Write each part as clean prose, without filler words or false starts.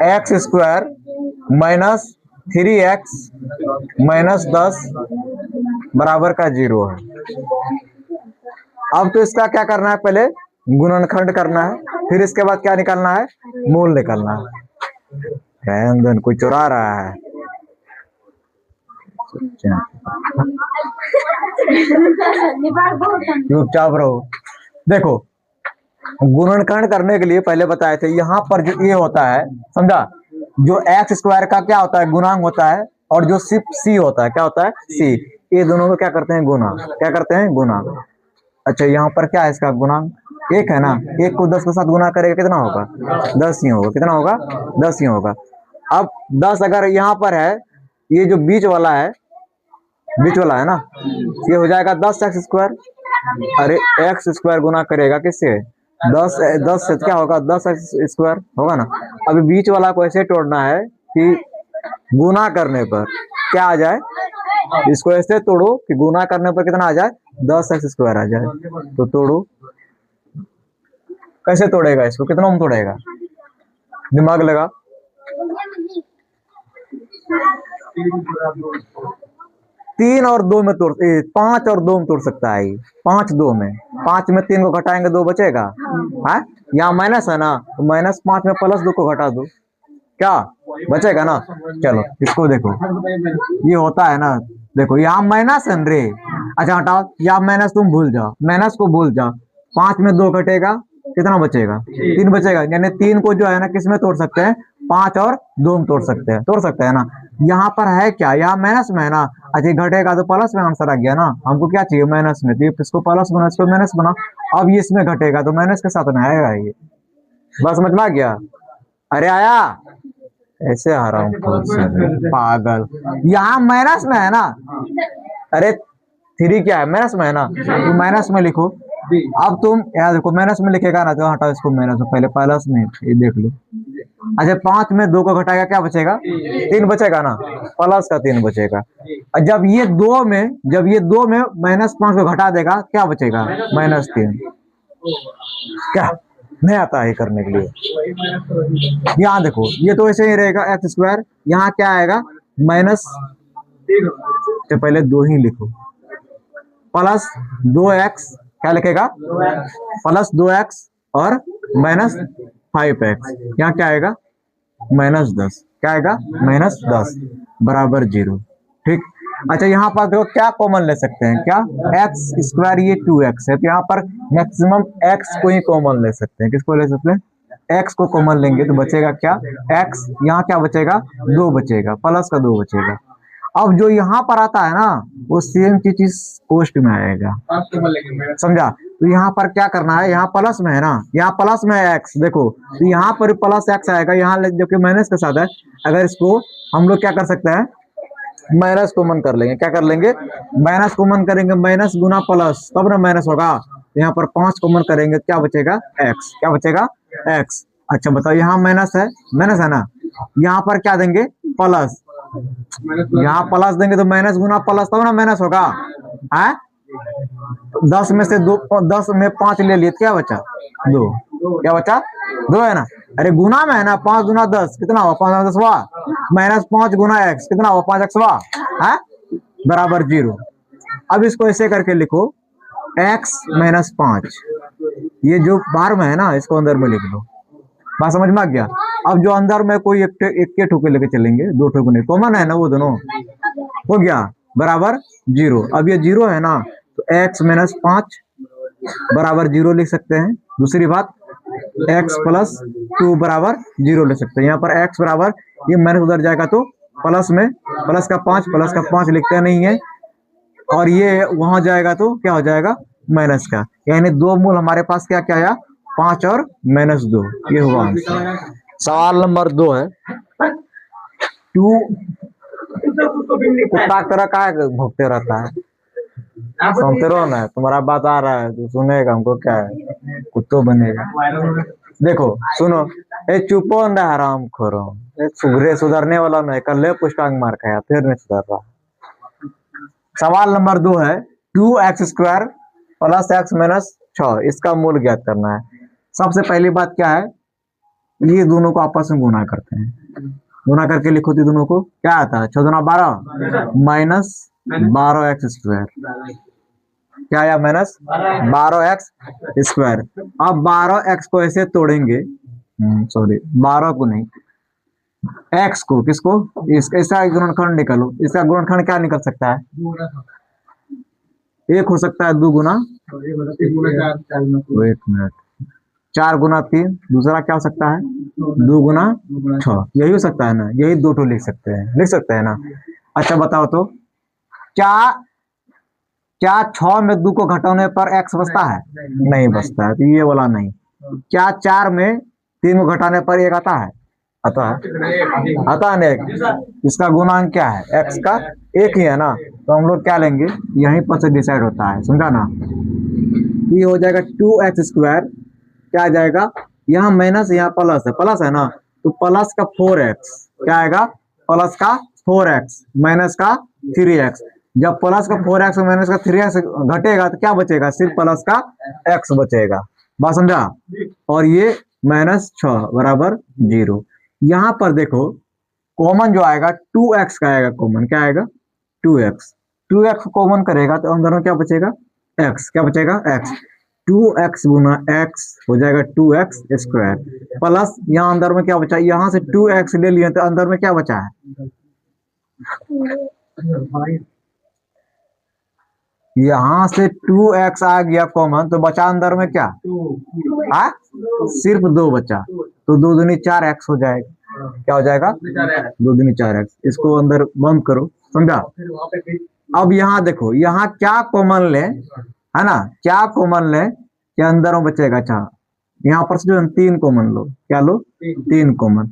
X square minus 3x minus 10 बराबर का 0 है। अब तो इसका क्या करना है, पहले गुणनखंड करना है, फिर इसके बाद क्या निकालना है, मूल निकालना है। कोई चुरा रहा है। चुपचाप रहो। देखो, गुणनखंड करने के लिए पहले बताए थे, यहाँ पर जो ये होता है, समझा, जो एक्स स्क्वायर का क्या होता है, गुणांक होता है, और जो सिर्फ सी होता है, क्या होता है, सी, ये दोनों को क्या करते हैं, गुना। क्या करते हैं, गुना। अच्छा, यहाँ पर क्या है, इसका गुणांक 1 है ना, 1 को 10 के साथ गुना करेगा कितना होगा, 10 ही होगा। कितना होगा, 10 ही होगा। अब 10 अगर यहाँ पर है, ये जो बीच वाला है, बीच वाला है ना, ये हो जाएगा 10 एक्स स्क्वायर। अरे एक्स स्क्वायर गुना करेगा किससे, 10 से क्या होगा, 10 एक्स स्क्वायर होगा ना। अभी बीच वाला को ऐसे तोड़ना है कि गुना करने पर क्या आ जाए, इसको ऐसे तोड़ो कि गुना करने पर कितना आ जाए, 10 एक्स स्क्वायर आ जाए। तो तोड़ो, कैसे तोड़ेगा इसको, कितना में तोड़ेगा, दिमाग लगा। 3 और 2 में तोड़, 5 और 2 में तोड़ सकता है। 5 2 में, 5 में 3 को घटाएंगे 2 बचेगा है, यहाँ माइनस है ना, तो -5 में +2 को घटा दो, क्या बचेगा ना। चलो इसको देखो, ये होता है ना, देखो यहाँ माइनस है रे। अच्छा हटाओ, यहाँ माइनस तुम भूल जाओ, माइनस को भूल जाओ। 5 में 2 घटेगा, कितना बचेगा, 3 बचेगा। यानी 3 को जो है ना किस में तोड़ सकते हैं, 5 और 2 में तोड़ सकते हैं, तोड़ सकते हैं ना। यहाँ पर है क्या, यहाँ माइनस में है ना। अच्छा घटेगा तो प्लस में आंसर आ गया ना, हमको क्या चाहिए, माइनस में, तो इसको प्लस बना, इसको माइनस बना। अब ये इसमें घटेगा तो माइनस के साथ में आएगा ये, बस समझ में आ गया। अरे आया, ऐसे आ रहा हूँ पागल, यहाँ माइनस में है ना। अरे 3 क्या है, माइनस में है ना, तो माइनस में लिखो। अब तुम यार देखो, माइनस में लिखेगा ना, तो हटाओ इसको माइनस में, पहले प्लस में, ये देख लो। अच्छा 5 में 2 को घटाएगा, क्या बचेगा, 3 बचेगा ना, प्लस का 3 बचेगा। और जब ये 2 में -5 को घटा देगा, क्या बचेगा, -3। क्या नहीं आता है करने के लिए। यहाँ देखो, ये तो ऐसे ही रहेगा एक्स स्क्वायर, यहाँ क्या आएगा, माइनस, तो पहले 2 ही लिखो, प्लस 2x, क्या लिखेगा, प्लस 2x और -5x, यहाँ क्या आएगा, -10, क्या आएगा, -10 बराबर 0। ठीक। अच्छा यहाँ पर देखो क्या कॉमन ले सकते हैं, क्या, एक्स स्क्वायर, ये 2x है, तो यहाँ पर मैक्सिमम x को ही कॉमन ले सकते हैं। किसको ले सकते हैं, x को कॉमन लेंगे तो बचेगा क्या, x, यहाँ क्या बचेगा, 2 बचेगा, प्लस का 2 बचेगा। अब जो यहाँ पर आता है ना, वो सेम चीज पोस्ट में आएगा, समझा। तो यहाँ पर क्या करना है, यहाँ प्लस में है ना, यहाँ प्लस में है x, देखो तो यहाँ पर प्लस x आएगा, यहाँ जो कि माइनस के साथ है। अगर इसको हम लोग क्या कर सकते हैं, माइनस कॉमन कर लेंगे, क्या कर लेंगे, माइनस कॉमन करेंगे, माइनस गुना प्लस, तब ना माइनस होगा। यहाँ पर 5 कॉमन करेंगे, क्या बचेगा, x, क्या बचेगा, x। अच्छा बताओ, यहाँ माइनस है ना, यहाँ पर क्या देंगे, प्लस, यहाँ प्लस देंगे तो माइनस गुना प्लस, तब ना माइनस होगा है। 10 में से 2, 10 में 5 ले लिए, क्या बचा, 2, क्या बचा, 2 है ना। अरे गुना में है ना, 5 गुना 10 कितना हुआ, 5 10 हुआ, -5 गुना x कितना हुआ, 5x हुआ है, बराबर 0। अब इसको ऐसे करके लिखो, x -5, ये जो बाहर में है ना, इसको अंदर में लिख लो। बात समझ में आ गया। अब जो अंदर में कोई एक के ठोके लेके चलेंगे, 2 ठोके नहीं, कॉमन है ना वो दोनों, हो गया बराबर 0। अब ये 0 है ना, तो x -5 बराबर 0 लिख सकते हैं। दूसरी बात, x + 2 बराबर 0 ले सकते हैं। यहाँ पर x बराबर, ये माइनस उधर जाएगा तो प्लस में, प्लस का 5 लिखते नहीं है, और ये वहां जाएगा तो क्या हो जाएगा, माइनस का। यानी 2 मूल हमारे पास क्या क्या आया, 5 और -2, ये हुआ आंसर। सवाल नंबर 2 है, 2 कुत्ता तरह का भोगते रहता है, सुनते रहो ना, तुम्हारा बात आ रहा है तो सुनेगा, हमको क्या है, कुत्तो बनेगा। देखो सुनो, ए चुपो न हराम खोरो, सुधरने वाला नहीं, कल पुष्टांग मार खाया, फिर नहीं सुधर रहा। सवाल नंबर 2 है, 2x² + x - 6, इसका मूल ज्ञात करना है। सबसे पहली बात क्या है, ये दोनों को आपस में गुना करते हैं, गुना करके लिखो तो दोनों को क्या आता है, 6 दूना 12 माइनस 12x², क्या आया माइनस 12x²। अब 12x को ऐसे तोड़ेंगे, सॉरी 12 को नहीं, x को, किसको, इसका गुणनखंड निकालो, इसका गुणनखंड क्या निकल सकता है, एक हो सकता है 2 गुना, एक मिनट, 4 गुना 3, दूसरा क्या हो सकता है 2 गुना 6, यही हो सकता है ना, यही दो तो लिख सकते हैं, लिख सकते हैं ना। अच्छा बताओ तो क्या क्या 6 में 2 को घटाने पर x बचता है, नहीं बचता है, तो ये वाला नहीं। क्या 4 में 3 को घटाने पर 1 आता है, आता है ना एक, इसका गुणांक क्या है, x का 1 ही है ना, तो हम लोग क्या लेंगे, यहीं पर से डिसाइड होता है, समझा ना। ये हो जाएगा 2x², क्या आ जाएगा, यहाँ माइनस यहाँ प्लस है ना, तो प्लस का 4x क्या आएगा, प्लस का 4x माइनस का 3x। जब प्लस का 4x माइनस का 3x घटेगा तो क्या बचेगा, सिर्फ प्लस का x बचेगा, बात समझा। और ये -6 बराबर 0। यहाँ पर देखो कॉमन जो आएगा 2x का आएगा, कॉमन क्या आएगा 2x कॉमन करेगा तो अंदर में क्या बचेगा, x, क्या बचेगा x, 2x गुना x हो जाएगा 2x² प्लस यहाँ अंदर में क्या बचा, यहाँ से 2x ले लिए तो अंदर में क्या बचा है, यहाँ से 2x आ गया कॉमन, तो बचा अंदर में क्या, सिर्फ 2 बचा, तो 2 दूनी 4x हो जाएगा, क्या हो जाएगा 2 दूनी 4x, इसको अंदर बंद करो, समझा। अब यहाँ देखो, यहाँ क्या कॉमन ले, है ना, क्या कॉमन ले, क्या अंदर में बचेगा, अच्छा यहाँ पर जो 3 कॉमन लो, क्या लो 3 कॉमन,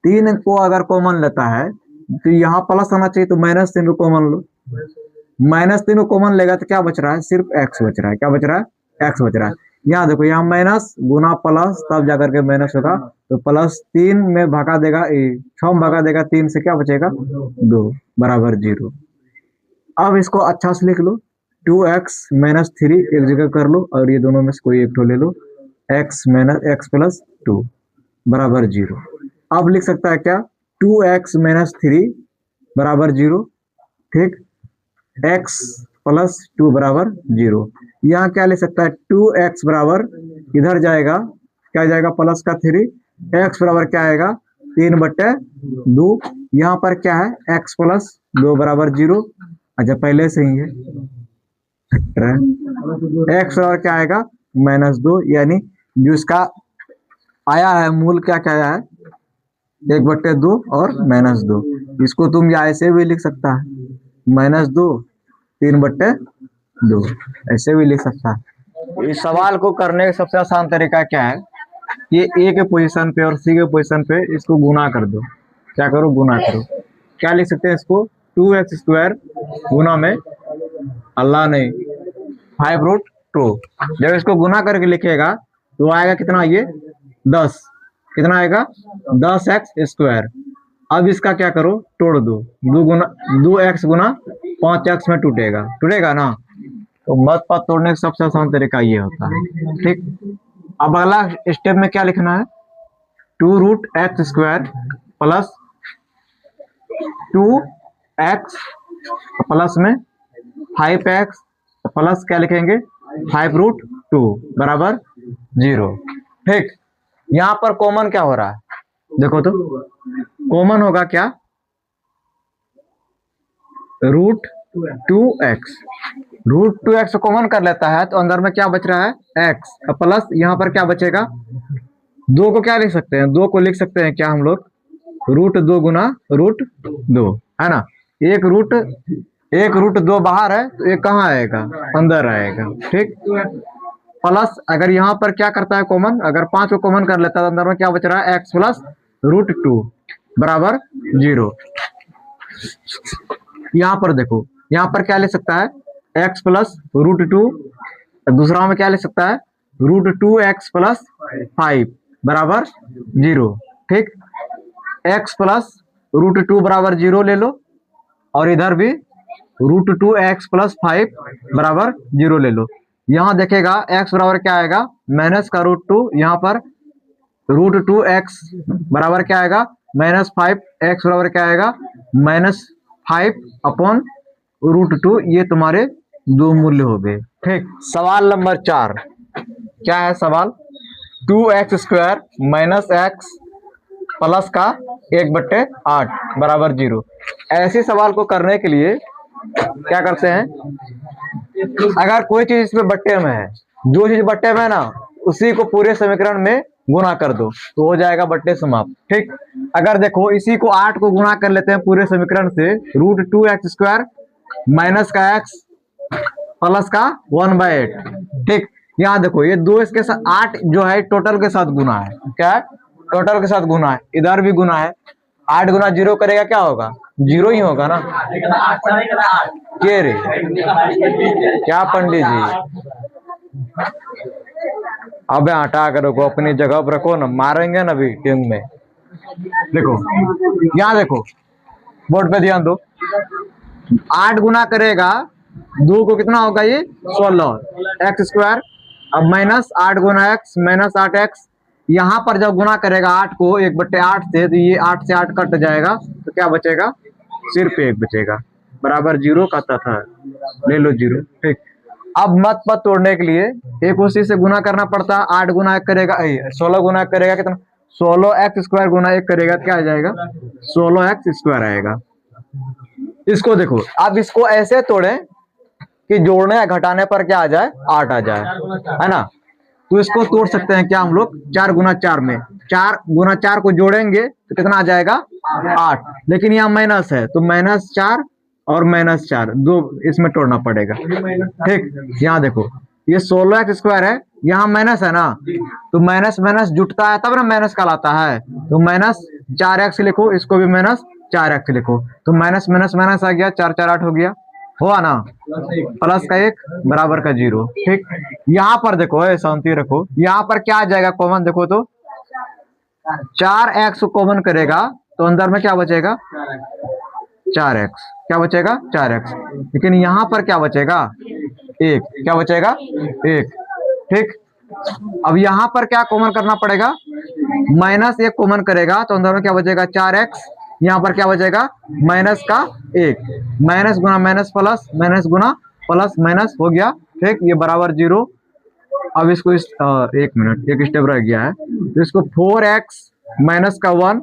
3 को अगर कॉमन लेता है तो यहाँ प्लस आना चाहिए, तो -3 को कॉमन लो, -3 को कॉमन लेगा तो क्या बच रहा है, सिर्फ x बच रहा है, क्या बच रहा है, x बच रहा है। यहाँ देखो, यहाँ माइनस गुना प्लस तब जाकर के माइनस होगा, तो +3 में भागा देगा, 6 में भागा देगा 3 से, क्या बचेगा 2 बराबर 0। अब इसको अच्छा से लिख लो, 2x - 3 एक जगह कर लो, और ये दोनों में से कोई एक ठो ले लो, x + 2 बराबर 0। अब लिख सकता है क्या, 2x - 3 बराबर 0, ठीक, x + 2 बराबर 0। यहाँ क्या ले सकता है, 2x बराबर इधर जाएगा, क्या जाएगा प्लस का 3, x बराबर क्या आएगा 3/2, यहाँ पर क्या है x + 2 बराबर 0, अच्छा पहले से ही है, x बराबर क्या आएगा -2, यानी जो इसका आया है मूल क्या क्या आया है 1/2 और -2, इसको तुम या ऐसे भी लिख सकता है, -2 3/2 ऐसे भी लिख सकता है। इस सवाल को करने का सबसे आसान तरीका क्या है, ये a के पोजीशन पे और c के पोजीशन पे इसको गुना कर दो, क्या करो गुना करो, क्या लिख सकते हैं इसको, 2x² गुना में अल्लाह नहीं 5√2, जब इसको गुना करके लिखेगा तो आएगा कितना, ये 10, कितना आएगा 10x²। अब इसका क्या करो, तोड़ दो, 2x गुना 5x में टूटेगा ना, तो मत पद तोड़ने का सबसे आसान तरीका ये होता है, ठीक। अब अगला स्टेप में क्या लिखना है, 2√x² प्लस 2x प्लस में 5x प्लस क्या लिखेंगे 5√2 बराबर 0, ठीक। यहाँ पर कॉमन क्या हो रहा है, देखो तो कॉमन होगा क्या, √2x कॉमन कर लेता है तो अंदर में क्या बच रहा है x प्लस, यहाँ पर क्या बचेगा 2 को क्या लिख सकते हैं, 2 को लिख सकते हैं क्या हम लोग, √2 गुना √2, है ना, एक रूट 2 बाहर है तो एक कहाँ आएगा, अंदर आएगा, ठीक। प्लस अगर यहाँ पर क्या करता है कॉमन, अगर 5 को कॉमन कर लेता है तो अंदर में क्या बच रहा है x + √2 बराबर 0। यहाँ पर देखो, यहाँ पर क्या ले सकता है x + √2, दूसरा में क्या ले सकता है √2x + 5 बराबर 0, ठीक। x + √2 बराबर 0 ले लो, और इधर भी √2x + 5 बराबर 0 ले लो। यहाँ देखेगा x बराबर क्या आएगा -√2, यहाँ पर √2x बराबर क्या आएगा -5, x बराबर क्या आएगा -5/√2। ये तुम्हारे दो मूल्य हो गए। ठीक, सवाल नंबर 4 क्या है सवाल? 2x² - x प्लस का 1/8 बराबर 0। ऐसे सवाल को करने के लिए क्या करते हैं, अगर कोई चीज इसमें बट्टे में है, जो चीज बट्टे में है ना उसी को पूरे समीकरण में गुना कर दो तो हो जाएगा बट्टे समाप्त। ठीक, अगर देखो इसी को 8 को गुना कर लेते हैं पूरे समीकरण से, √2x² माइनस का x प्लस का 1/8। ठीक, यहाँ देखो ये दो इसके साथ 8 जो है टोटल के साथ गुना है। क्या है? टोटल के साथ गुना है, इधर भी गुना है। 8 गुना 0 करेगा क्या होगा? 0 ही होगा ना। के रे क्या पंडित जी, अबे हटा कर रखो, अपनी जगह पर रखो ना, मारेंगे ना अभी टीम में। देखो यहाँ देखो, बोर्ड पे ध्यान दो। 8 गुना करेगा 2 को कितना होगा? ये 16 x²। अब -8 गुना x -8x, यहाँ पर जब गुना करेगा 8 को 1/8 से, तो ये 8 से 8 कट जाएगा तो क्या बचेगा? सिर्फ 1 बचेगा, बराबर 0 का था। ले लो 0। ठीक, अब मत पद तोड़ने के लिए एक उसी से गुना करना पड़ता है। 8 गुना 1 करेगा 16 गुना 1 करेगा कितना? 16x² गुना 1 करेगा क्या आ जाएगा? 16x² आएगा। इसको देखो, अब इसको ऐसे तोड़े कि जोड़ने या घटाने पर क्या आ जाए? 8 आ जाए, है ना। तो इसको तोड़ सकते हैं क्या हम लोग? 4 गुना 4 में 4 गुना 4 को जोड़ेंगे तो कितना आ जाएगा? 8। लेकिन यहाँ माइनस है तो -4 और -4 दो इसमें तोड़ना पड़ेगा। ठीक, यहाँ देखो ये 16x² है, यहाँ माइनस है ना, तो माइनस माइनस जुटता है तब ना माइनस कहलाता है। तो -4x लिखो, इसको भी -4x लिखो, तो माइनस माइनस माइनस आ गया, 4 4 8 हो गया, हुआ ना। प्लस का 1 बराबर का 0। ठीक, यहाँ पर देखो, शांति रखो, यहाँ पर क्या आ जाएगा कॉमन? देखो तो 4x कॉमन करेगा तो अंदर में क्या बचेगा? 4x। क्या बचेगा? 4x। लेकिन यहाँ पर क्या बचेगा? 1। क्या बचेगा? 1। ठीक, अब यहाँ पर क्या कॉमन करना पड़ेगा? -1 कॉमन करेगा तो अंदर में क्या बचेगा? 4x। यहाँ पर क्या बचेगा? माइनस का 1, माइनस गुना माइनस प्लस, माइनस गुना प्लस माइनस हो गया। ठीक, ये बराबर 0। अब इसको एक मिनट, एक स्टेप रह गया है, तो इसको 4x माइनस का 1,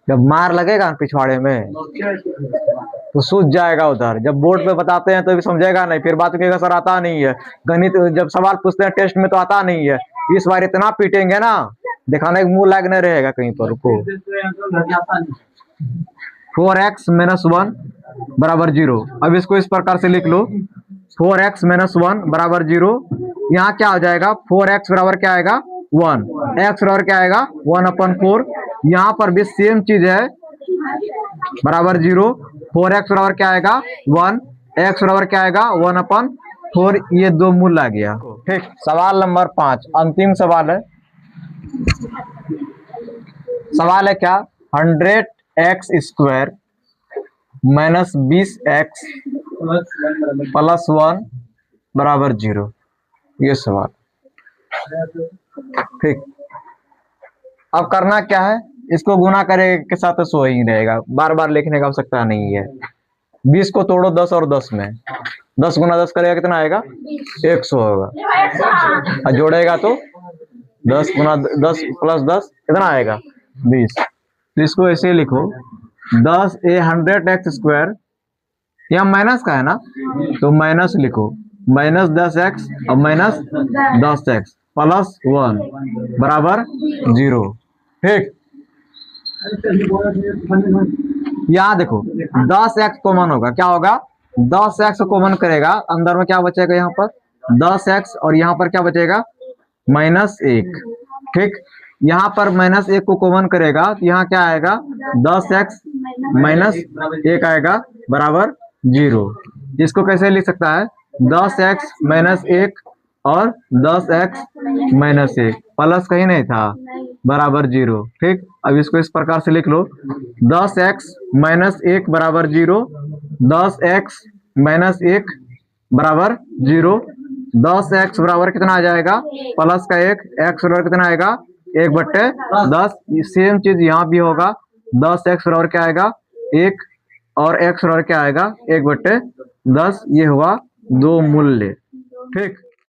जब मार लगेगा पिछवाड़े में तो सूझ जाएगा उधर। जब बोर्ड पे बताते हैं तो भी समझेगा नहीं, फिर बात कहेगा सर आता नहीं है। गणित जब सवाल पूछते हैं टेस्ट में तो आता नहीं है। इस बार इतना पीटेंगे ना, दिखाने का मुंह लायक नहीं रहेगा कहीं पर। रुको, 4x माइनस 1 बराबर 0। अब इसको इस प्रकार से लिख लो, 4x माइनस 1 बराबर 0। यहाँ क्या हो जाएगा? 4x बराबर क्या आएगा? 1। x बराबर क्या आएगा? 1/4। यहाँ पर भी सेम चीज है, बराबर 0। 4x बराबर क्या आएगा? 1। x बराबर क्या आएगा? 1/4। ये दो मूल आ गया। ठीक, सवाल नंबर 5 अंतिम सवाल है। सवाल है क्या? 100x² माइनस 20x प्लस 1 बराबर 0। ये सवाल। ठीक, अब करना क्या है? इसको गुना करे के साथ तो सो ही रहेगा, बार बार लिखने का आवश्यकता नहीं है। 20 को तोड़ो 10 और 10 में, 10 गुना 10 करेगा कितना आएगा? 100 होगा। और जोड़ेगा तो 10 गुना 10 प्लस 10 कितना आएगा? 20। तो इसको ऐसे लिखो, 100x², यहाँ माइनस का है ना तो माइनस लिखो, -10x और -10x प्लस 1 बराबर 0। ठीक, यहाँ देखो 10x कॉमन होगा, क्या होगा? 10x कॉमन करेगा, अंदर में क्या बचेगा? यहाँ पर 10x और यहाँ पर क्या बचेगा? -1। ठीक, यहाँ पर -1 को कॉमन करेगा तो यहाँ क्या आएगा? 10x - 1 आएगा बराबर 0। इसको कैसे लिख सकता है? 10x - 1 और 10x - 1 प्लस कहीं नहीं था, बराबर 0। ठीक, अब इसको इस प्रकार से लिख लो, 10x - 1 बराबर 0, 10x - 1 बराबर 0। 10x बराबर कितना आ जाएगा, प्लस का 1, x बराबर कितना आएगा 1/10। सेम चीज यहाँ भी होगा, 10x बराबर क्या आएगा 1 और x बराबर क्या आएगा 1/10। ये हुआ दो मूल्य, ठीक।